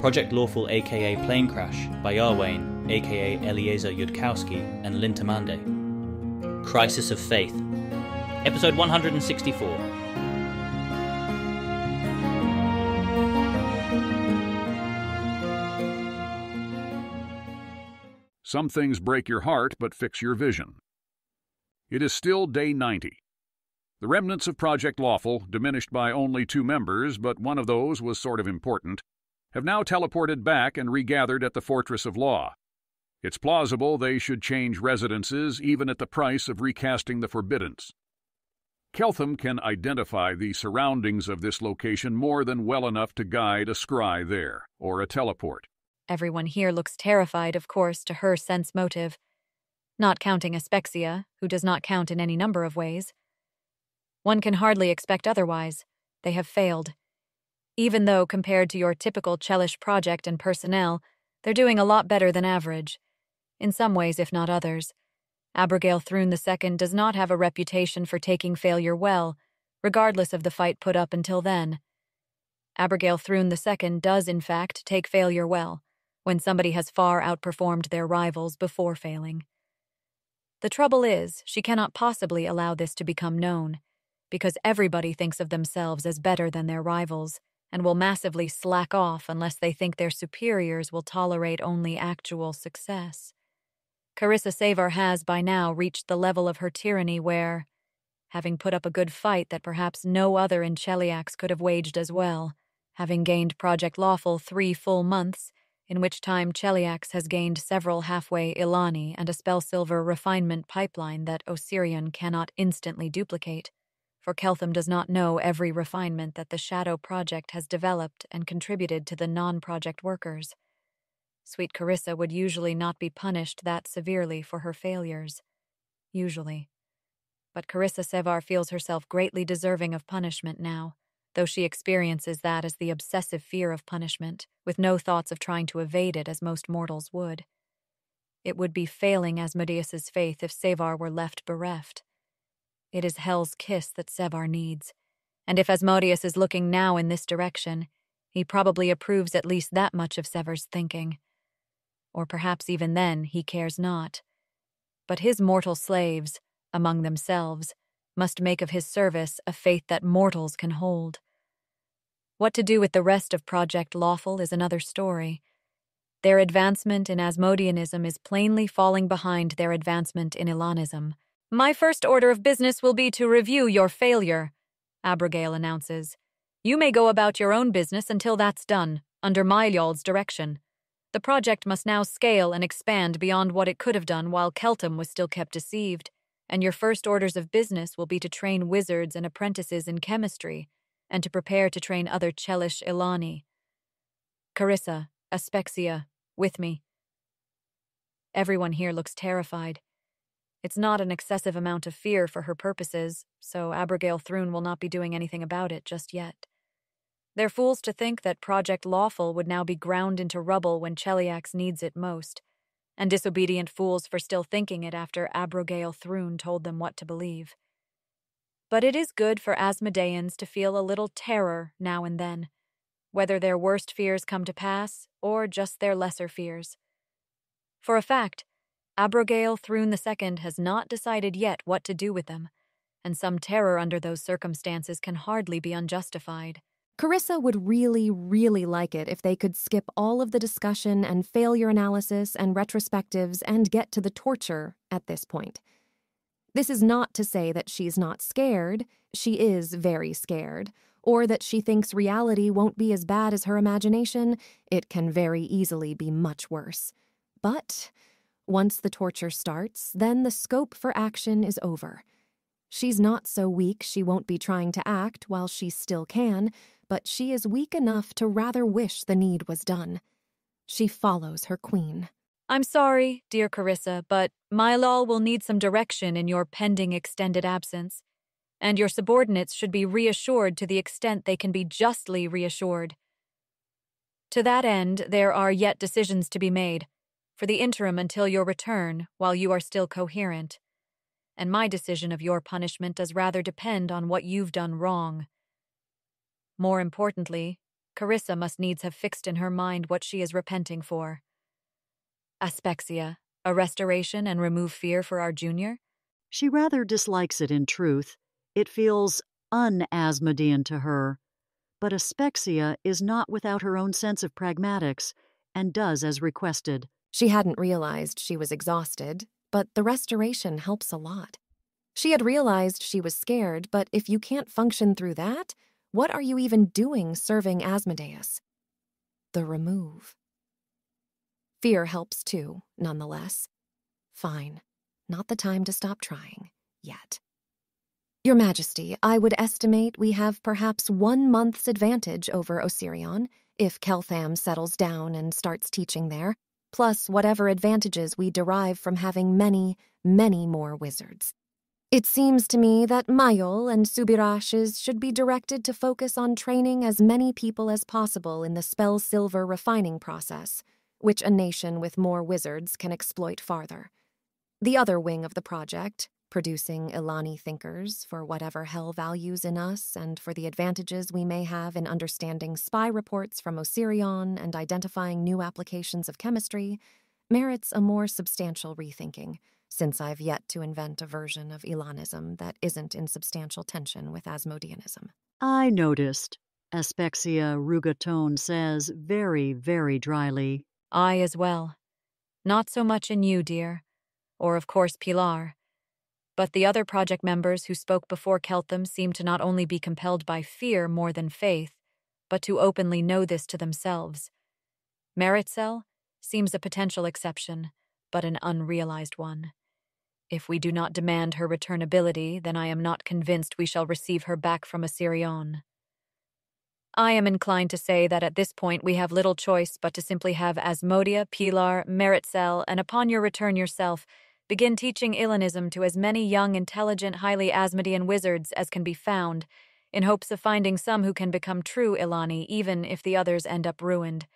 Project Lawful aka Planecrash by Arwayne aka Eliezer Yudkowsky and Lintamande. Crisis of Faith, Episode 164. Some things break your heart but fix your vision. It is still day 90. The remnants of Project Lawful, diminished by only 2 members, but one of those was sort of important, have now teleported back and regathered at the Fortress of Law. It's plausible they should change residences even at the price of recasting the Forbiddance. Keltham can identify the surroundings of this location more than well enough to guide a scry there, or a teleport. Everyone here looks terrified, of course, to her sense motive. Not counting Aspexia, who does not count in any number of ways. One can hardly expect otherwise. They have failed. Even though, compared to your typical Chelish project and personnel, they're doing a lot better than average. In some ways, if not others. Abigail Thrune II does not have a reputation for taking failure well, regardless of the fight put up until then. Abigail Thrune II does, in fact, take failure well, when somebody has far outperformed their rivals before failing. The trouble is, she cannot possibly allow this to become known, because everybody thinks of themselves as better than their rivals, and will massively slack off unless they think their superiors will tolerate only actual success. Carissa Savar has by now reached the level of her tyranny where, having put up a good fight that perhaps no other in Cheliax could have waged as well, having gained Project Lawful 3 full months, in which time Cheliax has gained several halfway Ilani and a Spellsilver refinement pipeline that Osirian cannot instantly duplicate, for Keltham does not know every refinement that the Shadow Project has developed and contributed to the non-project workers. Sweet Carissa would usually not be punished that severely for her failures. Usually. But Carissa Savar feels herself greatly deserving of punishment now, though she experiences that as the obsessive fear of punishment, with no thoughts of trying to evade it as most mortals would. It would be failing Asmodeus's faith if Savar were left bereft. It is Hell's kiss that Savar needs, and if Asmodeus is looking now in this direction, he probably approves at least that much of Savar's thinking. Or perhaps even then he cares not. But his mortal slaves, among themselves, must make of his service a faith that mortals can hold. What to do with the rest of Project Lawful is another story. Their advancement in Asmodeanism is plainly falling behind their advancement in Ilanism. "My first order of business will be to review your failure," Abigail announces. "You may go about your own business until that's done, under Mailyald's direction. The project must now scale and expand beyond what it could have done while Keltham was still kept deceived, and your first orders of business will be to train wizards and apprentices in chemistry, and to prepare to train other Chelish Ilani. Carissa, Aspexia, with me." Everyone here looks terrified. It's not an excessive amount of fear for her purposes, so Abigail Thrune will not be doing anything about it just yet. They're fools to think that Project Lawful would now be ground into rubble when Cheliax needs it most, and disobedient fools for still thinking it after Abigail Thrune told them what to believe. But it is good for Asmodeans to feel a little terror now and then, whether their worst fears come to pass or just their lesser fears. For a fact, Abigail Thrune II has not decided yet what to do with them, and some terror under those circumstances can hardly be unjustified. Carissa would really, really like it if they could skip all of the discussion and failure analysis and retrospectives and get to the torture at this point. This is not to say that she's not scared, she is very scared, or that she thinks reality won't be as bad as her imagination. It can very easily be much worse. But once the torture starts, then the scope for action is over. She's not so weak she won't be trying to act while she still can, but she is weak enough to rather wish the need was done. She follows her queen. "I'm sorry, dear Carissa, but Mylal will need some direction in your pending extended absence, and your subordinates should be reassured to the extent they can be justly reassured. To that end, there are yet decisions to be made, for the interim until your return, while you are still coherent. And my decision of your punishment does rather depend on what you've done wrong. More importantly, Carissa must needs have fixed in her mind what she is repenting for. Aspexia, a restoration and remove fear for our junior? She rather dislikes it in truth. It feels un-Asmodean to her. But aspexia is not without her own sense of pragmatics, and does as requested. She hadn't realized she was exhausted, but the restoration helps a lot. She had realized she was scared, but if you can't function through that, what are you even doing serving Asmodeus? The remove. Fear helps too, nonetheless. Fine. Not the time to stop trying. Yet. Your Majesty, I would estimate we have perhaps 1 month's advantage over Osirion, if Keltham settles down and starts teaching there, plus whatever advantages we derive from having many, many more wizards. It seems to me that Mayol and Subirashes should be directed to focus on training as many people as possible in the spell silver refining process, which a nation with more wizards can exploit farther. The other wing of the project, producing Ilani thinkers for whatever hell values in us and for the advantages we may have in understanding spy reports from Osirion and identifying new applications of chemistry, merits a more substantial rethinking, since I've yet to invent a version of Ilanism that isn't in substantial tension with Asmodeanism. I noticed, Aspexia Rugatone says very, very dryly. I as well. Not so much in you, dear. Or, of course, Pilar. But the other project members who spoke before Keltham seem to not only be compelled by fear more than faith, but to openly know this to themselves. Meritzel seems a potential exception, but an unrealized one. If we do not demand her returnability, then I am not convinced we shall receive her back from Osirion. I am inclined to say that at this point we have little choice but to simply have Asmodea, Pilar, Meritzel, and upon your return yourself, begin teaching Ilanism to as many young, intelligent, highly Asmodean wizards as can be found, in hopes of finding some who can become true Ilani, even if the others end up ruined.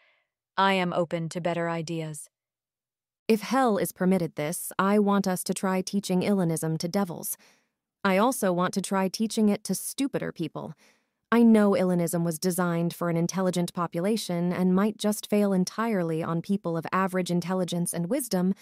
I am open to better ideas. If hell is permitted this, I want us to try teaching Ilanism to devils. I also want to try teaching it to stupider people. I know Ilanism was designed for an intelligent population and might just fail entirely on people of average intelligence and wisdom,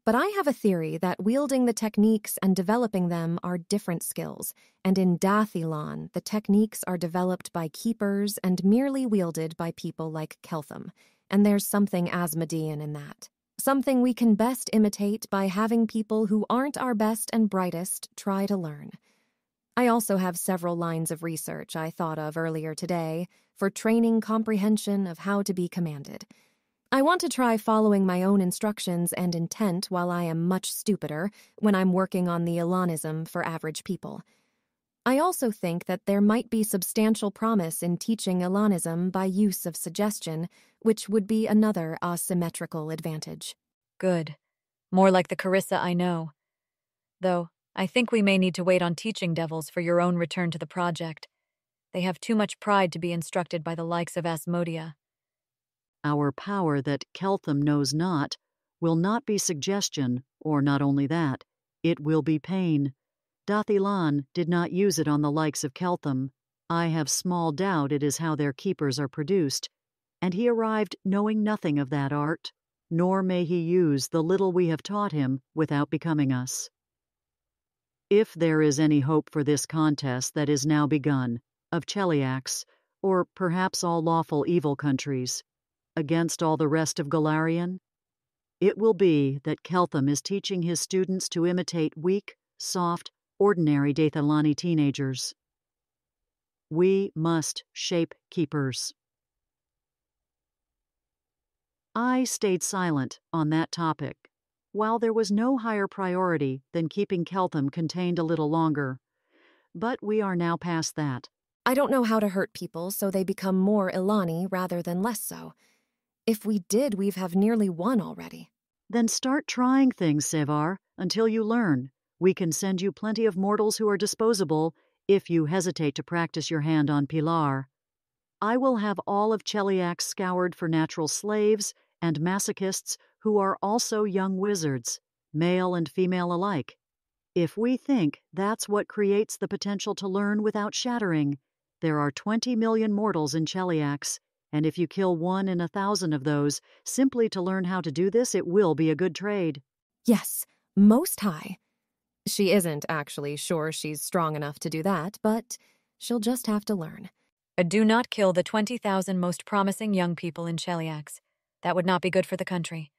but I have a theory that wielding the techniques and developing them are different skills, and in Dathilon, the techniques are developed by keepers and merely wielded by people like Keltham, and there's something Asmodean in that. Something we can best imitate by having people who aren't our best and brightest try to learn. I also have several lines of research I thought of earlier today for training comprehension of how to be commanded. I want to try following my own instructions and intent while I am much stupider when I'm working on the Ilanism for average people. I also think that there might be substantial promise in teaching Ilanism by use of suggestion, which would be another asymmetrical advantage. Good. More like the Carissa I know. Though, I think we may need to wait on teaching devils for your own return to the project. They have too much pride to be instructed by the likes of Asmodea. Our power that Keltham knows not will not be suggestion, or not only that, it will be pain. Dathilan did not use it on the likes of Keltham. I have small doubt it is how their keepers are produced, and he arrived knowing nothing of that art, nor may he use the little we have taught him without becoming us. If there is any hope for this contest that is now begun, of Cheliax, or perhaps all lawful evil countries, against all the rest of Golarion, it will be that Keltham is teaching his students to imitate weak, soft, ordinary Dathalani teenagers. We must shape keepers. I stayed silent on that topic, while there was no higher priority than keeping Keltham contained a little longer. But we are now past that. I don't know how to hurt people so they become more Ilani rather than less so. If we did, we've have nearly won already. Then start trying things, Sevar, until you learn. We can send you plenty of mortals who are disposable if you hesitate to practice your hand on Pilar. I will have all of Cheliax scoured for natural slaves and masochists who are also young wizards, male and female alike. If we think that's what creates the potential to learn without shattering, there are 20 million mortals in Cheliax, And if you kill 1 in 1,000 of those, simply to learn how to do this, it will be a good trade. Yes, Most High. She isn't actually sure she's strong enough to do that, but she'll just have to learn. Do not kill the 20,000 most promising young people in Cheliax. That would not be good for the country.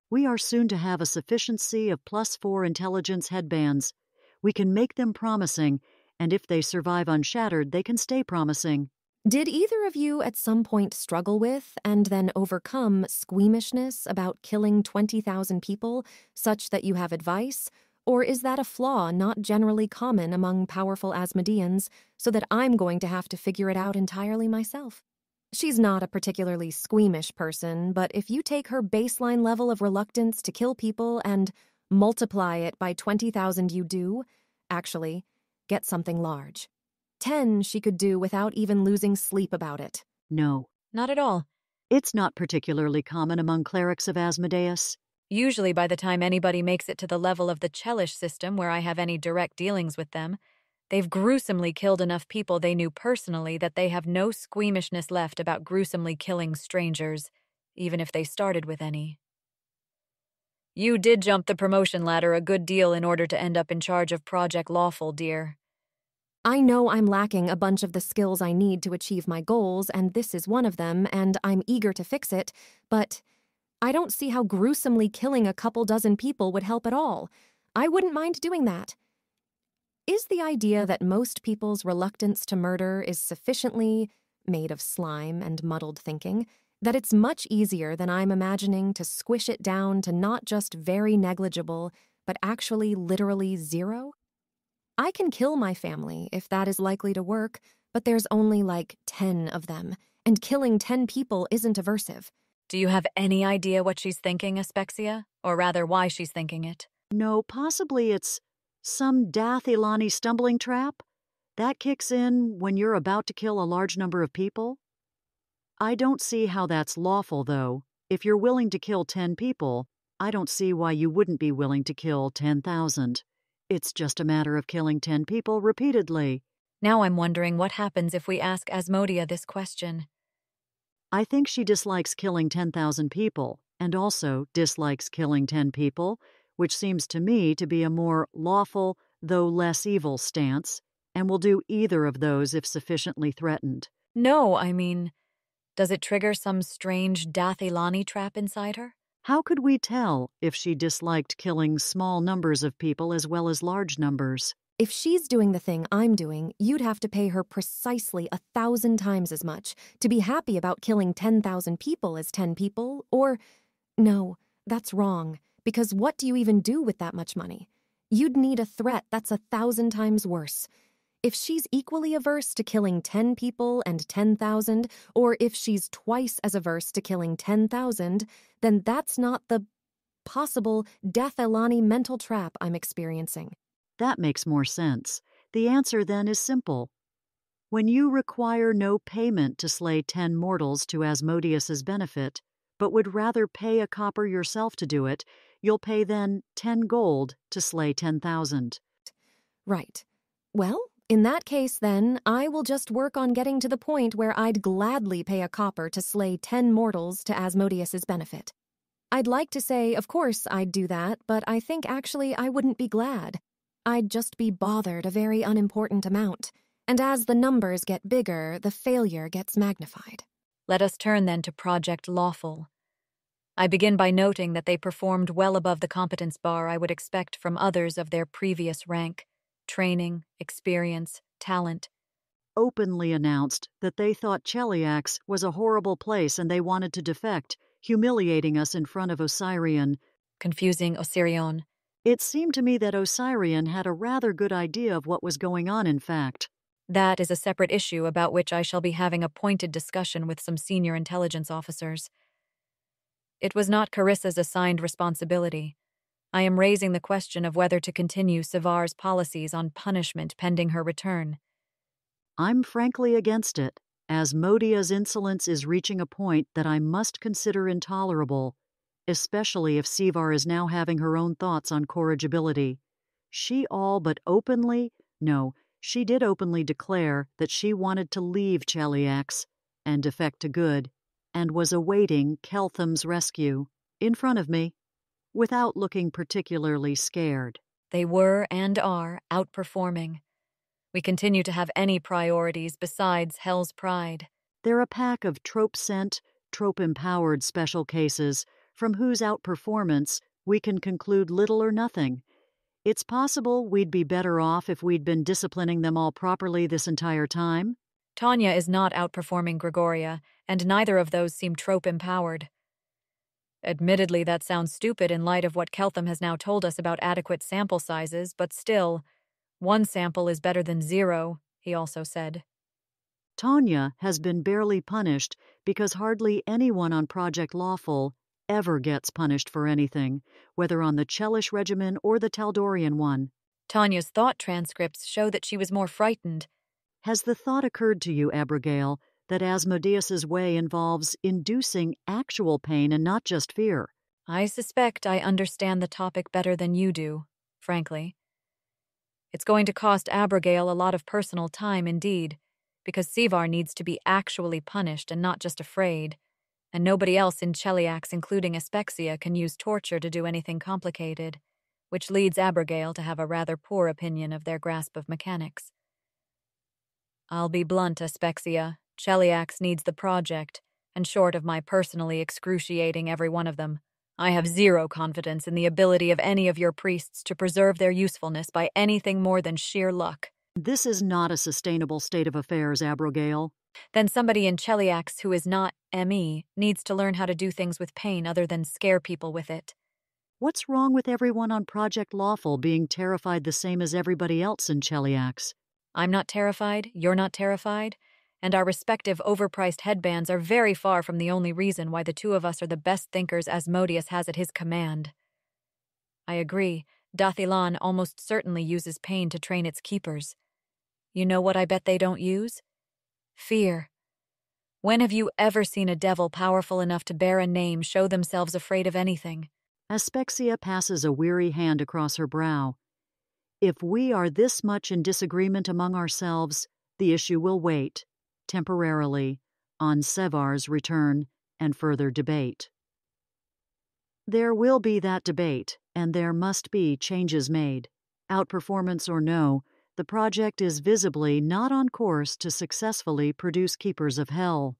We are soon to have a sufficiency of +4 intelligence headbands. We can make them promising, and if they survive unshattered, they can stay promising. Did either of you at some point struggle with and then overcome squeamishness about killing 20,000 people such that you have advice? Or is that a flaw not generally common among powerful Asmodeans, so that I'm going to have to figure it out entirely myself? She's not a particularly squeamish person, but if you take her baseline level of reluctance to kill people and multiply it by 20,000 you do, actually, get something large. 10 she could do without even losing sleep about it. No. Not at all. It's not particularly common among clerics of Asmodeus. Usually by the time anybody makes it to the level of the Chelish system where I have any direct dealings with them, they've gruesomely killed enough people they knew personally that they have no squeamishness left about gruesomely killing strangers, even if they started with any. You did jump the promotion ladder a good deal in order to end up in charge of Project Lawful, dear. I know I'm lacking a bunch of the skills I need to achieve my goals, and this is one of them, and I'm eager to fix it, but I don't see how gruesomely killing a couple dozen people would help at all. I wouldn't mind doing that. Is the idea that most people's reluctance to murder is sufficiently made of slime and muddled thinking that it's much easier than I'm imagining to squish it down to not just very negligible, but actually literally 0? I can kill my family if that is likely to work, but there's only like 10 of them, and killing 10 people isn't aversive. Do you have any idea what she's thinking, Aspexia? Or rather, why she's thinking it? No, possibly it's some Dathilani stumbling trap? That kicks in when you're about to kill a large number of people? I don't see how that's lawful, though. If you're willing to kill 10 people, I don't see why you wouldn't be willing to kill 10,000. It's just a matter of killing 10 people repeatedly. Now I'm wondering what happens if we ask Asmodia this question. I think she dislikes killing 10,000 people, and also dislikes killing 10 people, which seems to me to be a more lawful, though less evil stance, and will do either of those if sufficiently threatened. No, I mean, does it trigger some strange Dathilani trap inside her? How could we tell if she disliked killing small numbers of people as well as large numbers? If she's doing the thing I'm doing, you'd have to pay her precisely 1,000 times as much to be happy about killing 10,000 people as 10 people, or... No, that's wrong, because what do you even do with that much money? You'd need a threat that's 1,000 times worse. If she's equally averse to killing 10 people and 10,000, or if she's twice as averse to killing 10,000, then that's not the possible Dathilani mental trap I'm experiencing. That makes more sense. The answer then is simple. When you require no payment to slay 10 mortals to Asmodeus's benefit, but would rather pay a copper yourself to do it, you'll pay then 10 gold to slay 10,000. Right. Well, in that case then, I will just work on getting to the point where I'd gladly pay a copper to slay 10 mortals to Asmodeus's benefit. I'd like to say, of course, I'd do that, but I think actually I wouldn't be glad. I'd just be bothered a very unimportant amount, and as the numbers get bigger, the failure gets magnified. Let us turn then to Project Lawful. I begin by noting that they performed well above the competence bar I would expect from others of their previous rank, training, experience, talent. Openly announced that they thought Cheliax was a horrible place and they wanted to defect, humiliating us in front of Osirian. Confusing Osirion. It seemed to me that Osirian had a rather good idea of what was going on, in fact. That is a separate issue about which I shall be having a pointed discussion with some senior intelligence officers. It was not Carissa's assigned responsibility. I am raising the question of whether to continue Sivar's policies on punishment pending her return. I'm frankly against it. Asmodea's insolence is reaching a point that I must consider intolerable, especially if Sivar is now having her own thoughts on corrigibility. She did openly declare that she wanted to leave Cheliax. and defect to good, and was awaiting Keltham's rescue, in front of me, without looking particularly scared. They were and are outperforming. We continue to have any priorities besides Hell's Pride. They're a pack of trope-sent, trope-empowered special cases from whose outperformance we can conclude little or nothing. It's possible we'd be better off if we'd been disciplining them all properly this entire time. Tanya is not outperforming Gregoria, and neither of those seem trope-empowered. Admittedly, that sounds stupid in light of what Keltham has now told us about adequate sample sizes, but still, 1 sample is better than 0, he also said. Tanya has been barely punished because hardly anyone on Project Lawful ever gets punished for anything, whether on the Chelish regimen or the Taldorian one. Tanya's thought transcripts show that she was more frightened. Has the thought occurred to you, Abigail, that Asmodeus's way involves inducing actual pain and not just fear? I suspect I understand the topic better than you do, frankly. It's going to cost Abigail a lot of personal time indeed, because Sevar needs to be actually punished and not just afraid, and nobody else in Cheliax, including Aspexia, can use torture to do anything complicated, which leads Abigail to have a rather poor opinion of their grasp of mechanics. I'll be blunt, Aspexia. Cheliax needs the project, and short of my personally excruciating every one of them, I have 0 confidence in the ability of any of your priests to preserve their usefulness by anything more than sheer luck. This is not a sustainable state of affairs, Abigail. Then somebody in Cheliax who is not ME needs to learn how to do things with pain other than scare people with it. What's wrong with everyone on Project Lawful being terrified the same as everybody else in Cheliax? I'm not terrified, you're not terrified, and our respective overpriced headbands are very far from the only reason why the 2 of us are the best thinkers Asmodeus has at his command. I agree, Dathilan almost certainly uses pain to train its keepers. You know what I bet they don't use? Fear. When have you ever seen a devil powerful enough to bear a name show themselves afraid of anything? Aspexia passes a weary hand across her brow. If we are this much in disagreement among ourselves, the issue will wait, temporarily, on Sevar's return and further debate. There will be that debate, and there must be changes made. Outperformance or no, the project is visibly not on course to successfully produce Keepers of Hell.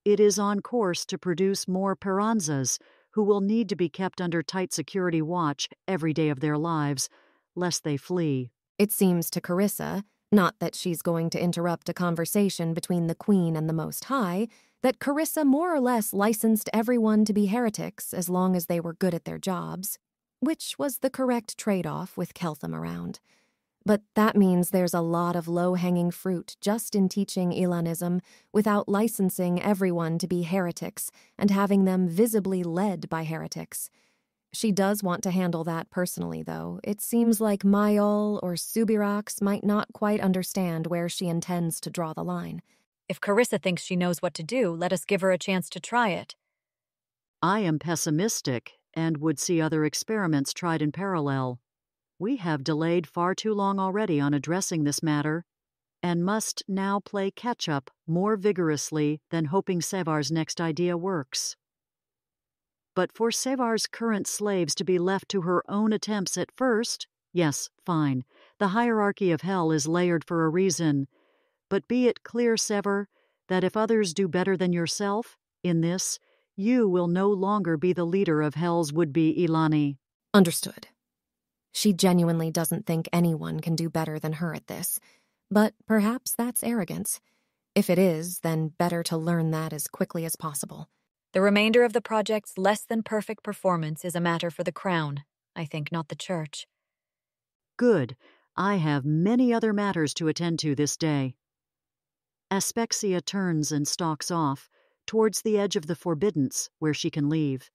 It is on course to produce more Peranzas, who will need to be kept under tight security watch every day of their lives, lest they flee. It seems to Carissa, not that she's going to interrupt a conversation between the Queen and the Most High, that Carissa more or less licensed everyone to be heretics as long as they were good at their jobs, which was the correct trade-off with Keltham around. But that means there's a lot of low-hanging fruit just in teaching Ilanism without licensing everyone to be heretics and having them visibly led by heretics. She does want to handle that personally, though. It seems like Mayol or Subirax might not quite understand where she intends to draw the line. If Carissa thinks she knows what to do, let us give her a chance to try it. I am pessimistic and would see other experiments tried in parallel. We have delayed far too long already on addressing this matter, and must now play catch-up more vigorously than hoping Sevar's next idea works. But for Sevar's current slaves to be left to her own attempts at first, yes, fine, the hierarchy of hell is layered for a reason, but be it clear, Sevar, that if others do better than yourself, in this, you will no longer be the leader of hell's would-be Ilani. Understood. She genuinely doesn't think anyone can do better than her at this, but perhaps that's arrogance. If it is, then better to learn that as quickly as possible. The remainder of the project's less-than-perfect performance is a matter for the Crown, I think, not the Church. Good. I have many other matters to attend to this day. Aspexia turns and stalks off, towards the edge of the Forbiddance, where she can leave.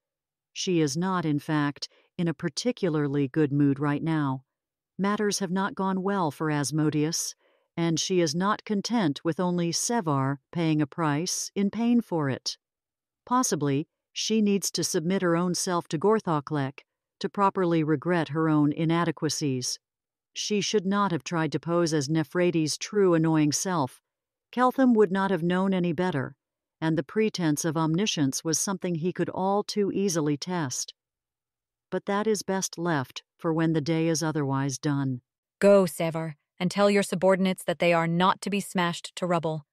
She is not, in fact, in a particularly good mood right now. Matters have not gone well for Asmodeus, and she is not content with only Sevar paying a price in pain for it. Possibly, she needs to submit her own self to Gorthoklek to properly regret her own inadequacies. She should not have tried to pose as Nephrates' true annoying self, Keltham would not have known any better, and the pretense of omniscience was something he could all too easily test. But that is best left for when the day is otherwise done. Go, Sever, and tell your subordinates that they are not to be smashed to rubble.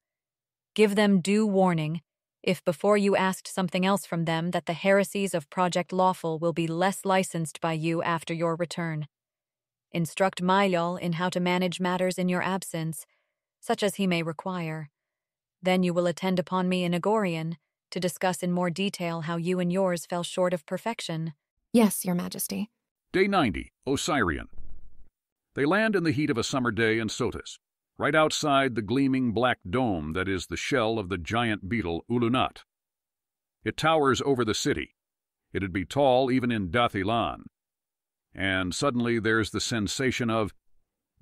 Give them due warning, if before you asked something else from them, that the heresies of Project Lawful will be less licensed by you after your return. Instruct Mailol in how to manage matters in your absence, such as he may require. Then you will attend upon me in Agorian to discuss in more detail how you and yours fell short of perfection. Yes, Your Majesty. Day 90, Osirian. They land in the heat of a summer day in Sotis, right outside the gleaming black dome that is the shell of the giant beetle Ulunat. It towers over the city. It'd be tall even in Dathilan. And suddenly there's the sensation of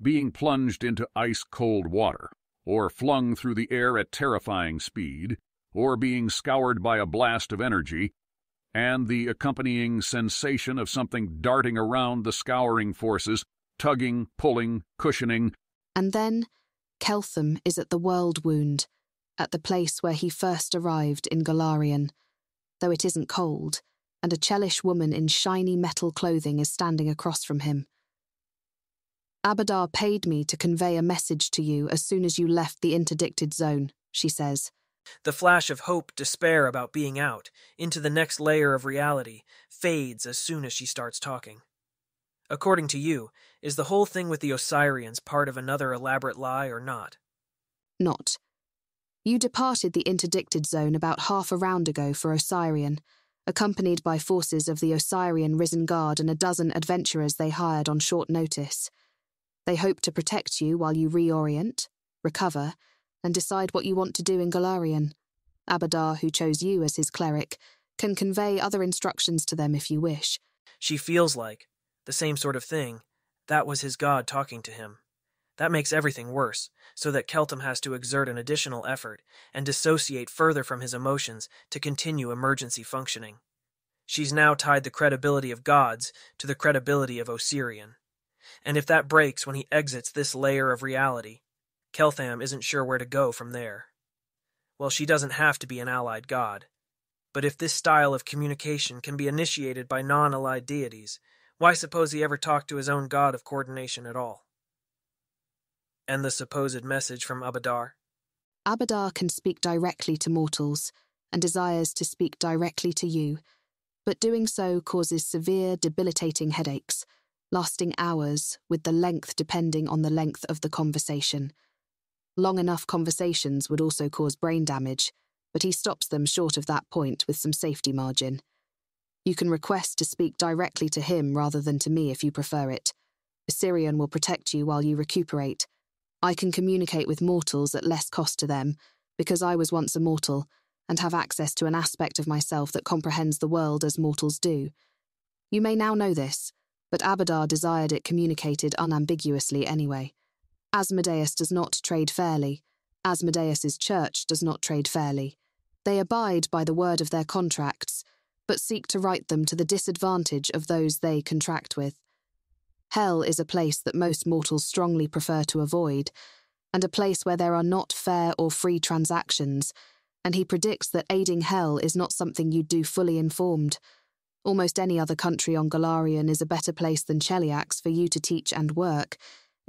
being plunged into ice-cold water, or flung through the air at terrifying speed, or being scoured by a blast of energy, and the accompanying sensation of something darting around the scouring forces, tugging, pulling, cushioning. And then Keltham is at the World Wound, at the place where he first arrived in Golarion, though it isn't cold, and a Chelish woman in shiny metal clothing is standing across from him. Abadar paid me to convey a message to you as soon as you left the interdicted zone, she says. The flash of hope, despair about being out, into the next layer of reality, fades as soon as she starts talking. According to you, is the whole thing with the Osirians part of another elaborate lie or not? Not. You departed the interdicted zone about half a round ago for Osirian, accompanied by forces of the Osirian Risen Guard and a dozen adventurers they hired on short notice. They hope to protect you while you reorient, recover, and decide what you want to do in Golarion. Abadar, who chose you as his cleric, can convey other instructions to them if you wish. She feels like the same sort of thing. That was his god talking to him. That makes everything worse, so that Keltham has to exert an additional effort and dissociate further from his emotions to continue emergency functioning. She's now tied the credibility of gods to the credibility of Osirian. And if that breaks when he exits this layer of reality, Keltham isn't sure where to go from there. Well, she doesn't have to be an allied god. But if this style of communication can be initiated by non-allied deities, why suppose he ever talked to his own god of coordination at all? And the supposed message from Abadar? Abadar can speak directly to mortals, and desires to speak directly to you, but doing so causes severe, debilitating headaches, lasting hours, with the length depending on the length of the conversation. Long enough conversations would also cause brain damage, but he stops them short of that point with some safety margin. You can request to speak directly to him rather than to me if you prefer it. Osirian will protect you while you recuperate. I can communicate with mortals at less cost to them, because I was once a mortal, and have access to an aspect of myself that comprehends the world as mortals do. You may now know this, but Abadar desired it communicated unambiguously anyway. Asmodeus does not trade fairly. Asmodeus's church does not trade fairly. They abide by the word of their contracts, but seek to write them to the disadvantage of those they contract with. Hell is a place that most mortals strongly prefer to avoid, and a place where there are not fair or free transactions, and he predicts that aiding Hell is not something you do fully informed. Almost any other country on Golarion is a better place than Cheliax for you to teach and work,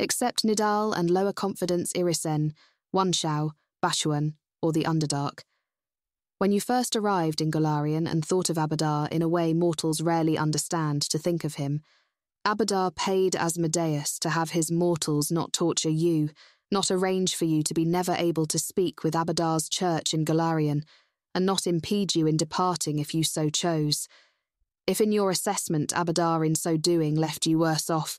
except Nidal and lower confidence Irisen, Oneshau, Bashuan, or the Underdark. When you first arrived in Golarion and thought of Abadar in a way mortals rarely understand to think of him, Abadar paid Asmodeus to have his mortals not torture you, not arrange for you to be never able to speak with Abadar's church in Golarion, and not impede you in departing if you so chose. If in your assessment Abadar in so doing left you worse off,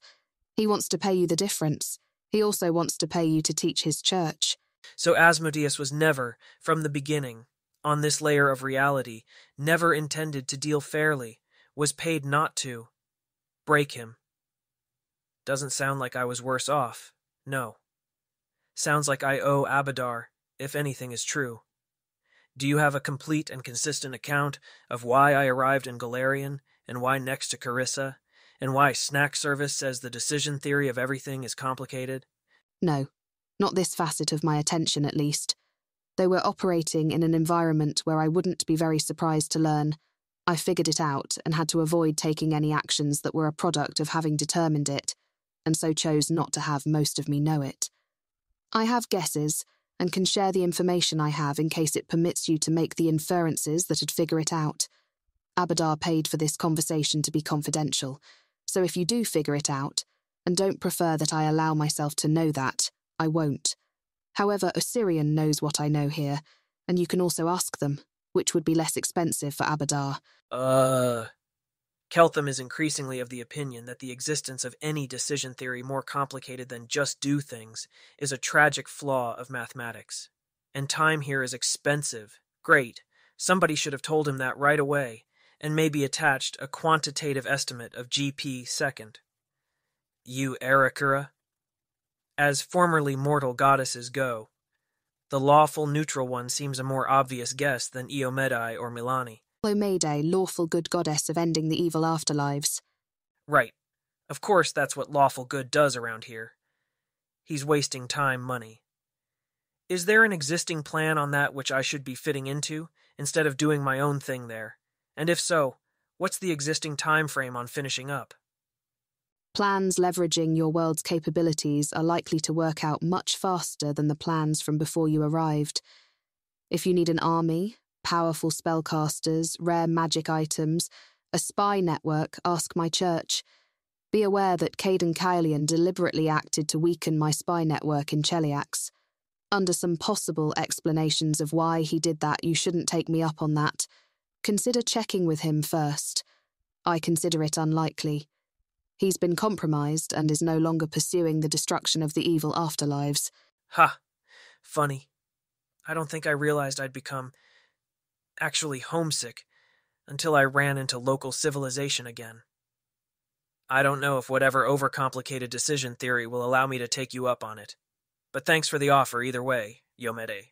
he wants to pay you the difference. He also wants to pay you to teach his church. So Asmodeus was never, from the beginning, on this layer of reality, never intended to deal fairly, was paid not to. Break him. Doesn't sound like I was worse off, no. Sounds like I owe Abadar, if anything is true. Do you have a complete and consistent account of why I arrived in Golarion, and why next to Carissa, and why Snack Service says the decision theory of everything is complicated? No, not this facet of my attention at least. Though we're operating in an environment where I wouldn't be very surprised to learn, I figured it out and had to avoid taking any actions that were a product of having determined it, and so chose not to have most of me know it. I have guesses, and can share the information I have in case it permits you to make the inferences that'd figure it out. Abadar paid for this conversation to be confidential, so if you do figure it out, and don't prefer that I allow myself to know that, I won't. However, Osirian knows what I know here, and you can also ask them, which would be less expensive for Abadar. Keltham is increasingly of the opinion that the existence of any decision theory more complicated than just do things is a tragic flaw of mathematics. And time here is expensive. Great. Somebody should have told him that right away, and maybe attached a quantitative estimate of GP second. You Arakura? As formerly mortal goddesses go, the lawful neutral one seems a more obvious guess than Iomedai or Milani. Iomedai, lawful good goddess of ending the evil afterlives. Right. Of course that's what lawful good does around here. He's wasting time, money. Is there an existing plan on that which I should be fitting into, instead of doing my own thing there? And if so, what's the existing time frame on finishing up? Plans leveraging your world's capabilities are likely to work out much faster than the plans from before you arrived. If you need an army, powerful spellcasters, rare magic items, a spy network, ask my church. Be aware that Caden Kylian deliberately acted to weaken my spy network in Cheliax. Under some possible explanations of why he did that, you shouldn't take me up on that. Consider checking with him first. I consider it unlikely. He's been compromised and is no longer pursuing the destruction of the evil afterlives. Ha! Funny. I don't think I realized I'd become actually homesick until I ran into local civilization again. I don't know if whatever overcomplicated decision theory will allow me to take you up on it. But thanks for the offer either way, Yomede.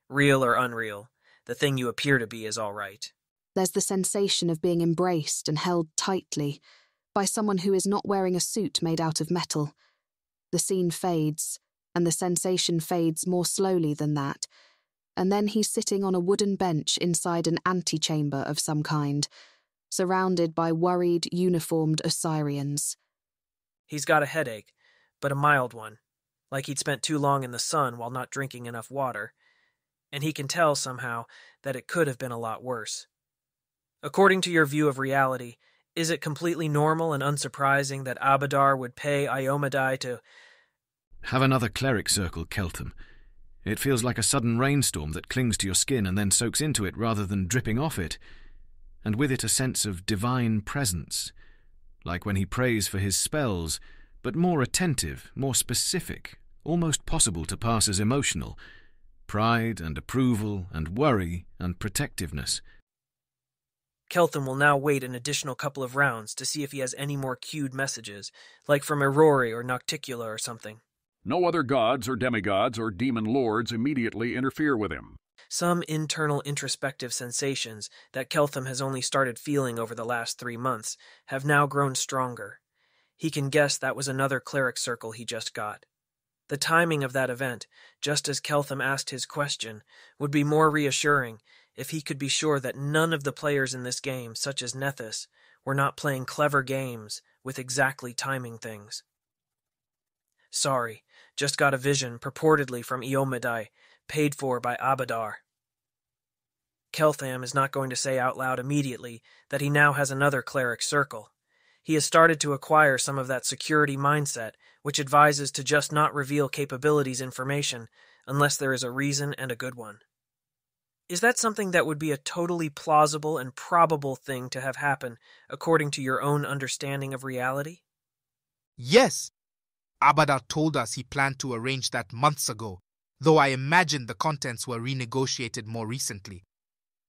Real or unreal, the thing you appear to be is all right. There's the sensation of being embraced and held tightly by someone who is not wearing a suit made out of metal. The scene fades, and the sensation fades more slowly than that, and then he's sitting on a wooden bench inside an antechamber of some kind, surrounded by worried, uniformed Osirians. He's got a headache, but a mild one, like he'd spent too long in the sun while not drinking enough water, and he can tell somehow that it could have been a lot worse. According to your view of reality, is it completely normal and unsurprising that Abadar would pay Iomedai to have another cleric circle, Keltham? It feels like a sudden rainstorm that clings to your skin and then soaks into it rather than dripping off it, and with it a sense of divine presence, like when he prays for his spells, but more attentive, more specific, almost possible to pass as emotional, pride and approval and worry and protectiveness. Keltham will now wait an additional couple of rounds to see if he has any more cued messages, like from Aurori or Nocticula or something. No other gods or demigods or demon lords immediately interfere with him. Some internal introspective sensations that Keltham has only started feeling over the last 3 months have now grown stronger. He can guess that was another cleric circle he just got. The timing of that event, just as Keltham asked his question, would be more reassuring if he could be sure that none of the players in this game, such as Nethys, were not playing clever games with exactly timing things. Sorry, just got a vision purportedly from Iomedai, paid for by Abadar. Keltham is not going to say out loud immediately that he now has another cleric circle. He has started to acquire some of that security mindset, which advises to just not reveal capabilities information unless there is a reason and a good one. Is that something that would be a totally plausible and probable thing to have happen according to your own understanding of reality? Yes. Abadar told us he planned to arrange that months ago, though I imagine the contents were renegotiated more recently,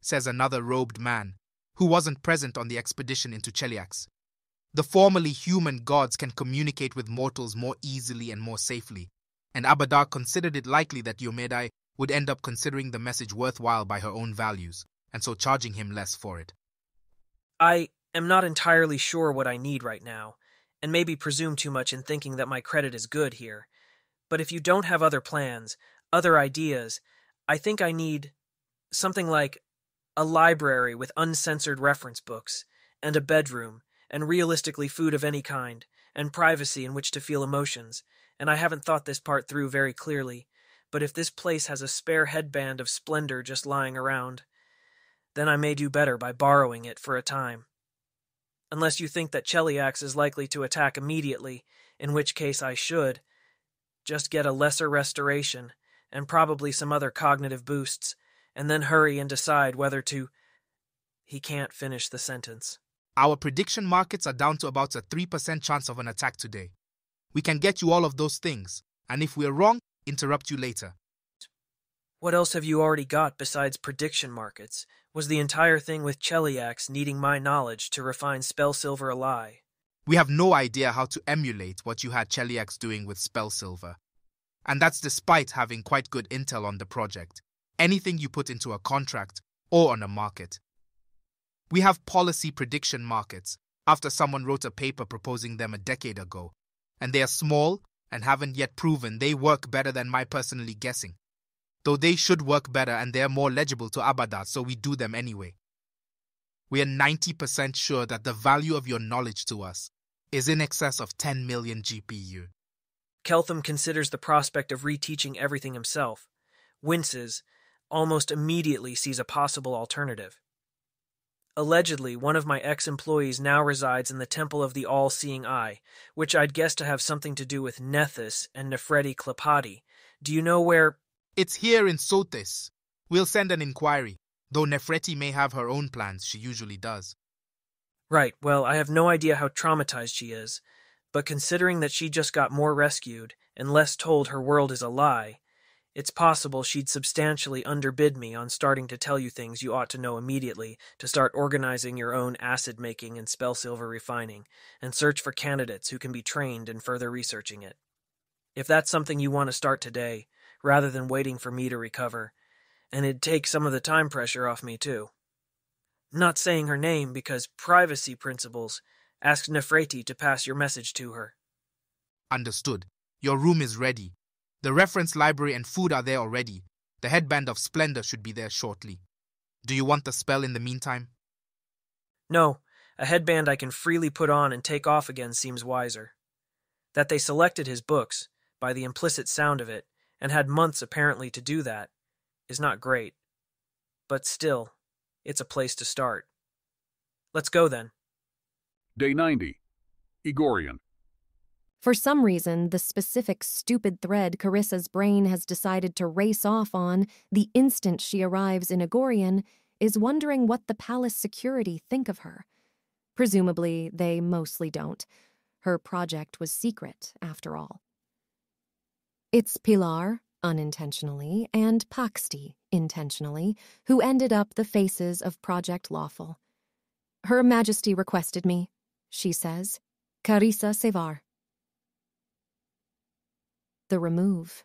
says another robed man, who wasn't present on the expedition into Cheliax. The formerly human gods can communicate with mortals more easily and more safely, and Abadar considered it likely that Yomedai would end up considering the message worthwhile by her own values, and so charging him less for it. I am not entirely sure what I need right now, and maybe presume too much in thinking that my credit is good here. But if you don't have other plans, other ideas, I think I need something like a library with uncensored reference books, and a bedroom, and realistically food of any kind, and privacy in which to feel emotions, and I haven't thought this part through very clearly, but if this place has a spare headband of splendor just lying around, then I may do better by borrowing it for a time. Unless you think that Cheliax is likely to attack immediately, in which case I should just get a lesser restoration, and probably some other cognitive boosts, and then hurry and decide whether to... He can't finish the sentence. Our prediction markets are down to about a 3% chance of an attack today. We can get you all of those things, and if we're wrong, interrupt you later. What else have you already got besides prediction markets? Was the entire thing with Cheliax needing my knowledge to refine Spellsilver a lie? We have no idea how to emulate what you had Cheliax doing with Spellsilver. And that's despite having quite good intel on the project. Anything you put into a contract or on a market. We have policy prediction markets after someone wrote a paper proposing them a decade ago, and they are small and haven't yet proven they work better than my personally guessing. Though they should work better and they're more legible to Abaddon, so we do them anyway. We are 90% sure that the value of your knowledge to us is in excess of 10 million GPU. Keltham considers the prospect of reteaching everything himself, winces, almost immediately sees a possible alternative. Allegedly, one of my ex-employees now resides in the Temple of the All-Seeing Eye, which I'd guess to have something to do with Nethys and Nefreti Klepati. Do you know where... It's here in Sotis. We'll send an inquiry, though Nefreti may have her own plans, she usually does. Right, well, I have no idea how traumatized she is, but considering that she just got more rescued, and less told her world is a lie, it's possible she'd substantially underbid me on starting to tell you things you ought to know immediately to start organizing your own acid-making and Spellsilver refining, and search for candidates who can be trained in further researching it. If that's something you want to start today, rather than waiting for me to recover, and it'd take some of the time pressure off me, too. Not saying her name because privacy principles. Ask Nefreti to pass your message to her. Understood. Your room is ready. The reference library and food are there already. The headband of splendor should be there shortly. Do you want the spell in the meantime? No, a headband I can freely put on and take off again seems wiser. That they selected his books, by the implicit sound of it, and had months apparently to do that, is not great. But still, it's a place to start. Let's go then. Day 90. Igorian. For some reason, the specific stupid thread Carissa's brain has decided to race off on the instant she arrives in Igorian is wondering what the palace security think of her. Presumably, they mostly don't. Her project was secret, after all. It's Pilar, unintentionally, and Paxti, intentionally, who ended up the faces of Project Lawful. Her Majesty requested me, she says. Carissa Sevar. The remove.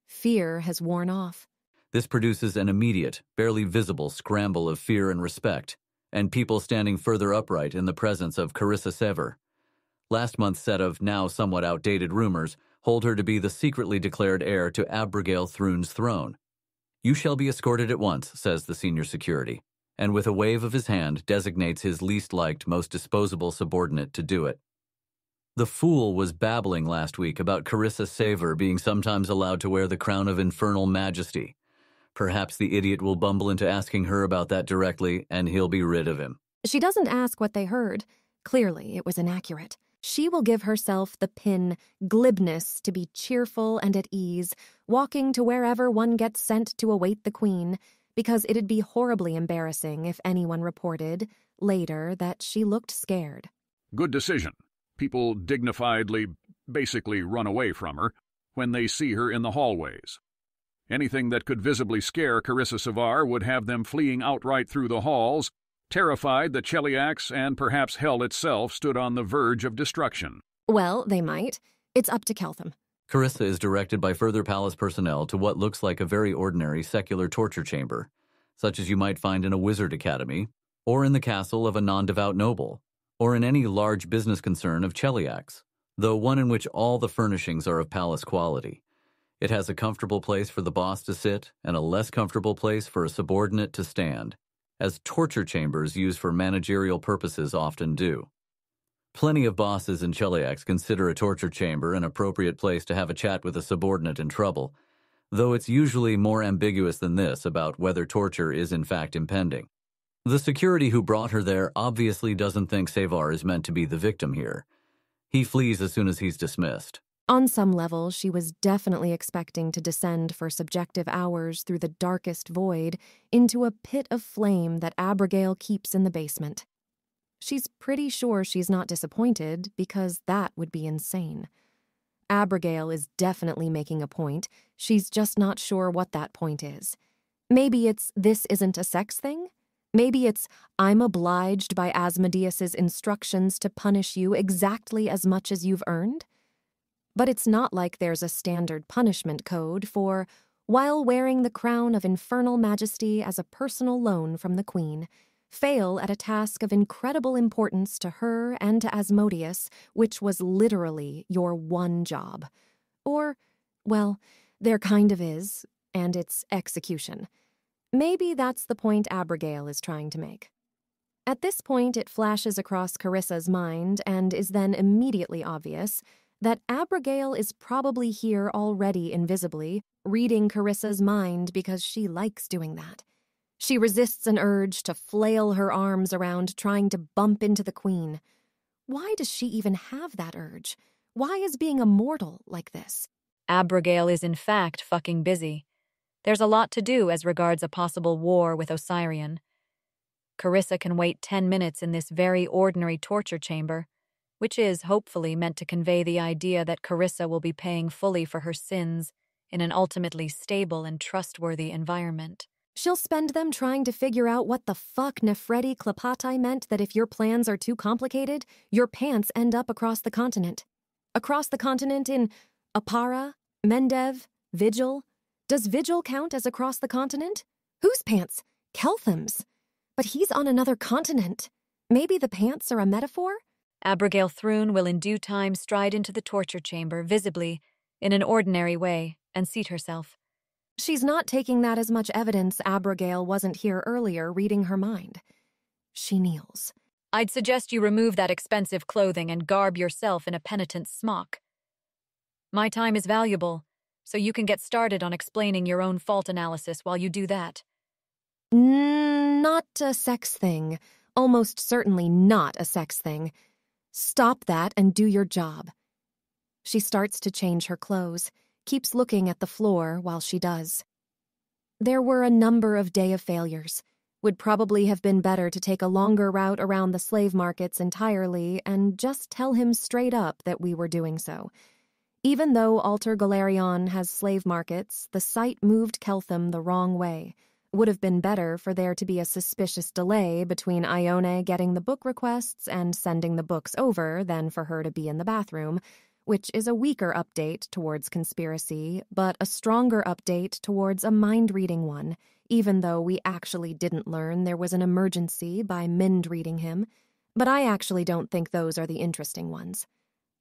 Fear has worn off. This produces an immediate, barely visible scramble of fear and respect, and people standing further upright in the presence of Carissa Sever. Last month's set of now somewhat outdated rumors hold her to be the secretly declared heir to Abigail Thrune's throne. You shall be escorted at once, says the senior security, and with a wave of his hand designates his least liked, most disposable subordinate to do it. The fool was babbling last week about Carissa Sever being sometimes allowed to wear the crown of infernal majesty. Perhaps the idiot will bumble into asking her about that directly, and he'll be rid of him. She doesn't ask what they heard. Clearly, it was inaccurate. She will give herself the pin glibness to be cheerful and at ease, walking to wherever one gets sent to await the queen, because it'd be horribly embarrassing if anyone reported, later, that she looked scared. Good decision. People dignifiedly, basically run away from her when they see her in the hallways. Anything that could visibly scare Carissa Sevar would have them fleeing outright through the halls, terrified that Cheliax and perhaps hell itself stood on the verge of destruction. Well, they might. It's up to Keltham. Carissa is directed by further palace personnel to what looks like a very ordinary secular torture chamber, such as you might find in a wizard academy, or in the castle of a non-devout noble, or in any large business concern of Cheliax, though one in which all the furnishings are of palace quality. It has a comfortable place for the boss to sit and a less comfortable place for a subordinate to stand, as torture chambers used for managerial purposes often do. Plenty of bosses and cheliacs consider a torture chamber an appropriate place to have a chat with a subordinate in trouble, though it's usually more ambiguous than this about whether torture is in fact impending. The security who brought her there obviously doesn't think Savar is meant to be the victim here. He flees as soon as he's dismissed. On some level, she was definitely expecting to descend for subjective hours through the darkest void into a pit of flame that Abigail keeps in the basement. She's pretty sure she's not disappointed, because that would be insane. Abigail is definitely making a point. She's just not sure what that point is. Maybe it's, this isn't a sex thing? Maybe it's, I'm obliged by Asmodeus's instructions to punish you exactly as much as you've earned? But it's not like there's a standard punishment code for, while wearing the crown of infernal majesty as a personal loan from the queen, fail at a task of incredible importance to her and to Asmodeus, which was literally your one job. Or, well, there kind of is, and it's execution. Maybe that's the point Abigail is trying to make. At this point, it flashes across Carissa's mind and is then immediately obvious that Abigail is probably here already invisibly, reading Carissa's mind because she likes doing that. She resists an urge to flail her arms around trying to bump into the queen. Why does she even have that urge? Why is being a mortal like this? Abigail is in fact fucking busy. There's a lot to do as regards a possible war with Osirian. Carissa can wait 10 minutes in this very ordinary torture chamber, which is, hopefully, meant to convey the idea that Carissa will be paying fully for her sins in an ultimately stable and trustworthy environment. She'll spend them trying to figure out what the fuck Nefredi Klapatai meant that if your plans are too complicated, your pants end up across the continent. Across the continent in Apara, Mendev, Vigil. Does Vigil count as across the continent? Whose pants? Keltham's. But he's on another continent. Maybe the pants are a metaphor? Abigail Thrun will in due time stride into the torture chamber, visibly, in an ordinary way, and seat herself. She's not taking that as much evidence Abigail wasn't here earlier reading her mind. She kneels. I'd suggest you remove that expensive clothing and garb yourself in a penitent's smock. My time is valuable, so you can get started on explaining your own fault analysis while you do that. Not a sex thing. Almost certainly not a sex thing. Stop that and do your job. She starts to change her clothes, keeps looking at the floor while she does. There were a number of day of failures. Would probably have been better to take a longer route around the slave markets entirely and just tell him straight up that we were doing so. Even though Alter Galerion has slave markets, the site moved Keltham the wrong way. Would have been better for there to be a suspicious delay between Ione getting the book requests and sending the books over than for her to be in the bathroom, which is a weaker update towards conspiracy, but a stronger update towards a mind-reading one, even though we actually didn't learn there was an emergency by mind-reading him. But I actually don't think those are the interesting ones.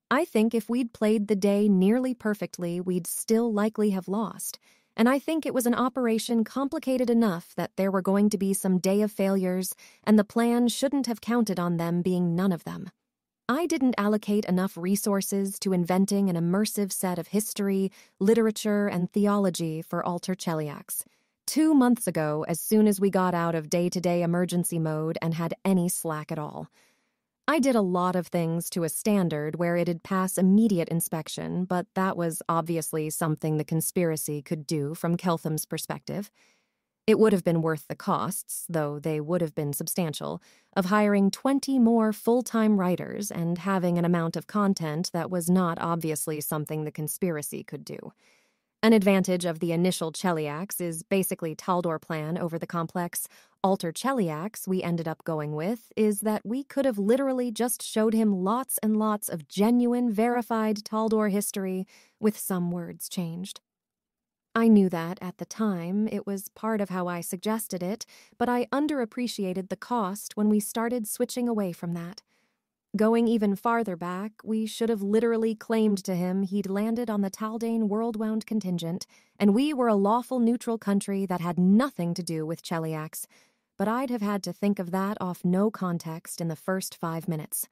I think if we'd played the day nearly perfectly, we'd still likely have lost. And I think it was an operation complicated enough that there were going to be some day of failures, and the plan shouldn't have counted on them being none of them. I didn't allocate enough resources to inventing an immersive set of history, literature, and theology for Alter Cheliax. 2 months ago, as soon as we got out of day-to-day emergency mode and had any slack at all. I did a lot of things to a standard where it'd pass immediate inspection, but that was obviously something the conspiracy could do from Keltham's perspective. It would have been worth the costs, though they would have been substantial, of hiring 20 more full-time writers and having an amount of content that was not obviously something the conspiracy could do. An advantage of the initial Cheliax is basically Taldor plan over the complex Alter Cheliax we ended up going with is that we could have literally just showed him lots and lots of genuine, verified Taldor history with some words changed. I knew that at the time, it was part of how I suggested it, but I underappreciated the cost when we started switching away from that. Going even farther back, we should have literally claimed to him he'd landed on the Taldane world-wound contingent, and we were a lawful neutral country that had nothing to do with Cheliax, but I'd have had to think of that off no context in the first 5 minutes.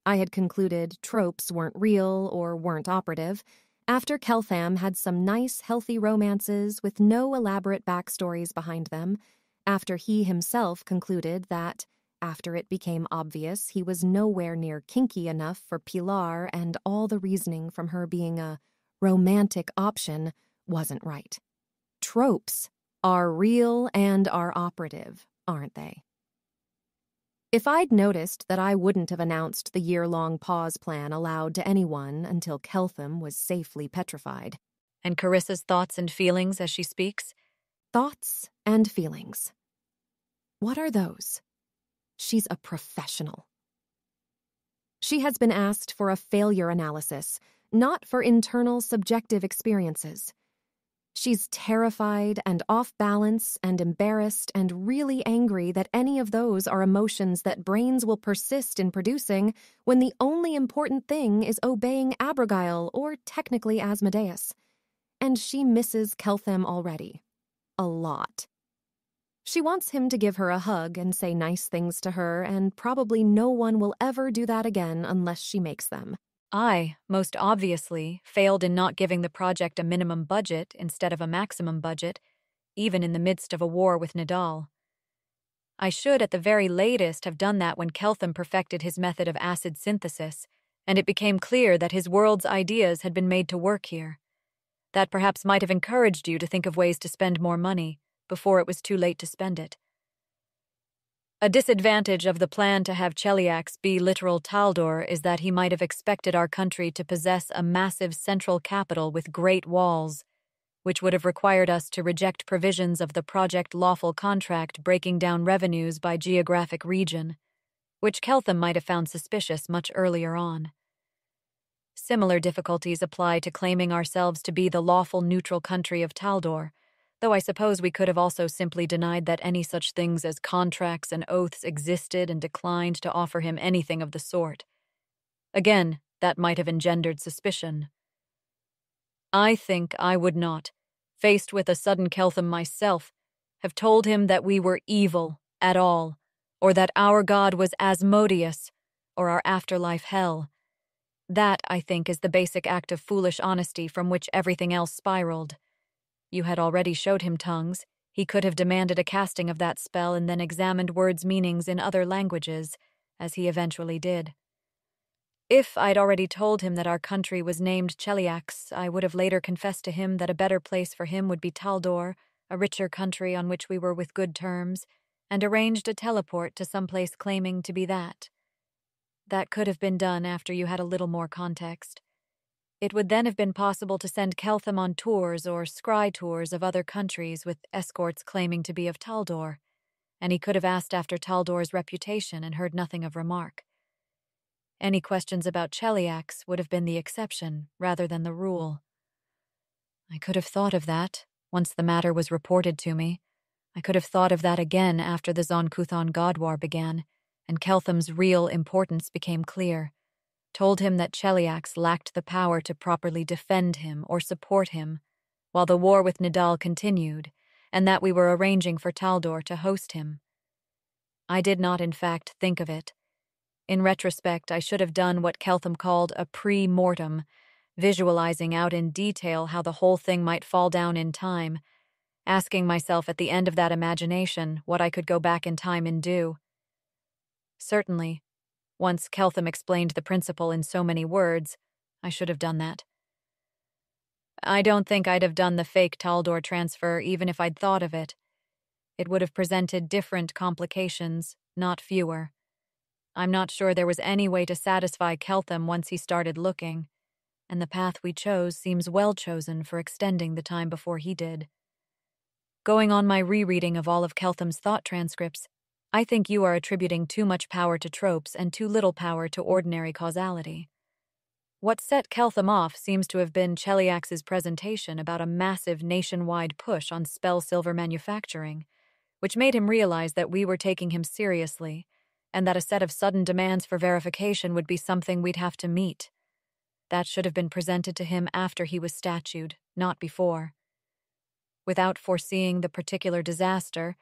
I had concluded tropes weren't real or weren't operative, after Keltham had some nice, healthy romances with no elaborate backstories behind them, after he himself concluded that, after it became obvious he was nowhere near kinky enough for Pilar and all the reasoning from her being a romantic option wasn't right. Tropes are real and are operative, aren't they? If I'd noticed that I wouldn't have announced the year-long pause plan aloud to anyone until Keltham was safely petrified. And Carissa's thoughts and feelings as she speaks? Thoughts and feelings. What are those? She's a professional. She has been asked for a failure analysis, not for internal subjective experiences. She's terrified and off balance and embarrassed and really angry that any of those are emotions that brains will persist in producing when the only important thing is obeying Abigail or technically Asmodeus. And she misses Keltham already. A lot. She wants him to give her a hug and say nice things to her, and probably no one will ever do that again unless she makes them. I, most obviously, failed in not giving the project a minimum budget instead of a maximum budget, even in the midst of a war with Nidal. I should, at the very latest, have done that when Keltham perfected his method of acid synthesis, and it became clear that his world's ideas had been made to work here. That perhaps might have encouraged you to think of ways to spend more money, before it was too late to spend it. A disadvantage of the plan to have Cheliax be literal Taldor is that he might have expected our country to possess a massive central capital with great walls, which would have required us to reject provisions of the project lawful contract breaking down revenues by geographic region, which Keltham might have found suspicious much earlier on. Similar difficulties apply to claiming ourselves to be the lawful neutral country of Taldor, though I suppose we could have also simply denied that any such things as contracts and oaths existed and declined to offer him anything of the sort. Again, that might have engendered suspicion. I think I would not, faced with a sudden Keltham myself, have told him that we were evil at all, or that our god was Asmodeus, or our afterlife hell. That, I think, is the basic act of foolish honesty from which everything else spiraled. You had already showed him tongues. He could have demanded a casting of that spell and then examined words' meanings in other languages, as he eventually did. If I'd already told him that our country was named Cheliax, I would have later confessed to him that a better place for him would be Taldor, a richer country on which we were with good terms, and arranged a teleport to some place claiming to be that. That could have been done after you had a little more context. It would then have been possible to send Keltham on tours or scry tours of other countries with escorts claiming to be of Taldor, and he could have asked after Taldor's reputation and heard nothing of remark. Any questions about Cheliax would have been the exception rather than the rule. I could have thought of that once the matter was reported to me. I could have thought of that again after the Zonkuthon God War began, and Keltham's real importance became clear. Told him that Cheliax lacked the power to properly defend him or support him, while the war with Nidal continued, and that we were arranging for Taldor to host him. I did not, in fact, think of it. In retrospect, I should have done what Keltham called a pre-mortem, visualizing out in detail how the whole thing might fall down in time, asking myself at the end of that imagination what I could go back in time and do. Certainly, once Keltham explained the principle in so many words, I should have done that. I don't think I'd have done the fake Taldor transfer even if I'd thought of it. It would have presented different complications, not fewer. I'm not sure there was any way to satisfy Keltham once he started looking, and the path we chose seems well chosen for extending the time before he did. Going on my rereading of all of Keltham's thought transcripts, I think you are attributing too much power to tropes and too little power to ordinary causality. What set Keltham off seems to have been Cheliax's presentation about a massive nationwide push on spell silver manufacturing, which made him realize that we were taking him seriously, and that a set of sudden demands for verification would be something we'd have to meet. That should have been presented to him after he was statued, not before. Without foreseeing the particular disaster,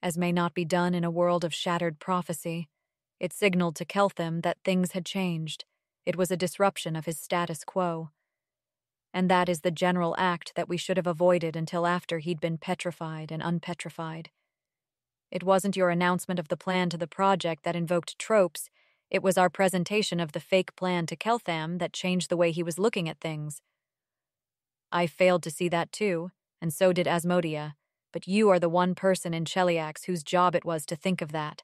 as may not be done in a world of shattered prophecy, it signaled to Keltham that things had changed. It was a disruption of his status quo. And that is the general act that we should have avoided until after he'd been petrified and unpetrified. It wasn't your announcement of the plan to the project that invoked tropes. It was our presentation of the fake plan to Keltham that changed the way he was looking at things. I failed to see that too, and so did Asmodia, but you are the one person in Cheliax whose job it was to think of that.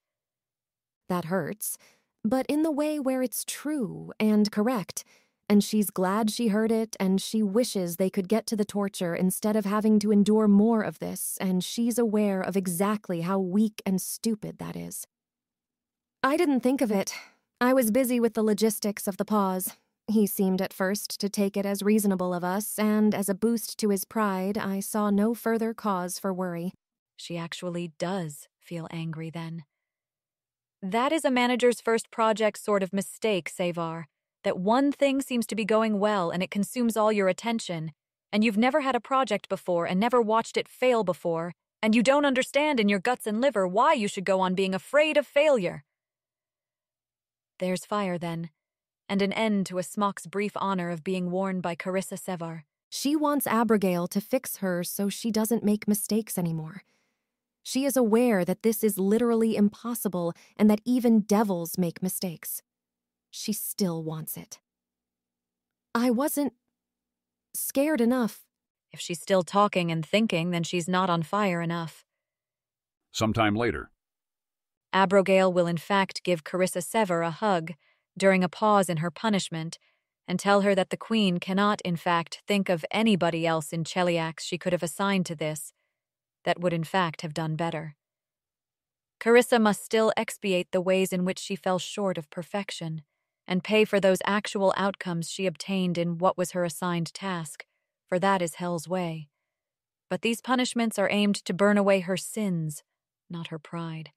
That hurts, but in the way where it's true and correct, and she's glad she heard it, and she wishes they could get to the torture instead of having to endure more of this, and she's aware of exactly how weak and stupid that is. I didn't think of it. I was busy with the logistics of the pause. He seemed at first to take it as reasonable of us, and as a boost to his pride, I saw no further cause for worry. She actually does feel angry then. That is a manager's first project sort of mistake, Savar. That one thing seems to be going well and it consumes all your attention, and you've never had a project before and never watched it fail before, and you don't understand in your guts and liver why you should go on being afraid of failure. There's fire then, and an end to a Smock's brief honor of being worn by Carissa Sevar. She wants Abigail to fix her so she doesn't make mistakes anymore. She is aware that this is literally impossible and that even devils make mistakes. She still wants it. I wasn't scared enough. If she's still talking and thinking, then she's not on fire enough. Sometime later. Abigail will in fact give Carissa Sevar a hug during a pause in her punishment and tell her that the Queen cannot in fact think of anybody else in Cheliax she could have assigned to this that would in fact have done better. Carissa must still expiate the ways in which she fell short of perfection and pay for those actual outcomes she obtained in what was her assigned task, for that is Hell's way. But these punishments are aimed to burn away her sins, not her pride.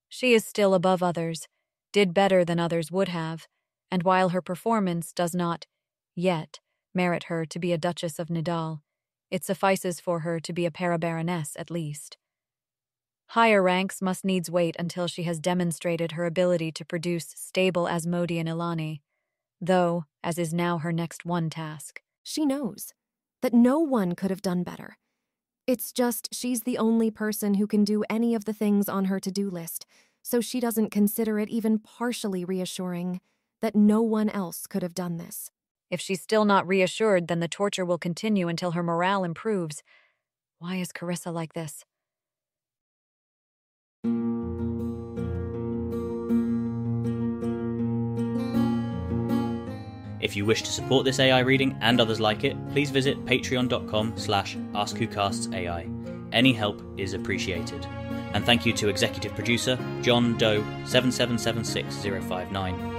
She is still above others, did better than others would have, and while her performance does not, yet, merit her to be a Duchess of Nidal, it suffices for her to be a Parabaroness at least. Higher ranks must needs wait until she has demonstrated her ability to produce stable Asmodean Ilani, though, as is now her next one task. She knows that no one could have done better. It's just she's the only person who can do any of the things on her to-do list, so she doesn't consider it even partially reassuring that no one else could have done this. If she's still not reassured, then the torture will continue until her morale improves. Why is Carissa like this? If you wish to support this AI reading and others like it, please visit patreon.com/AskWhoCastsAI. Any help is appreciated. And thank you to executive producer John Doe 7776059.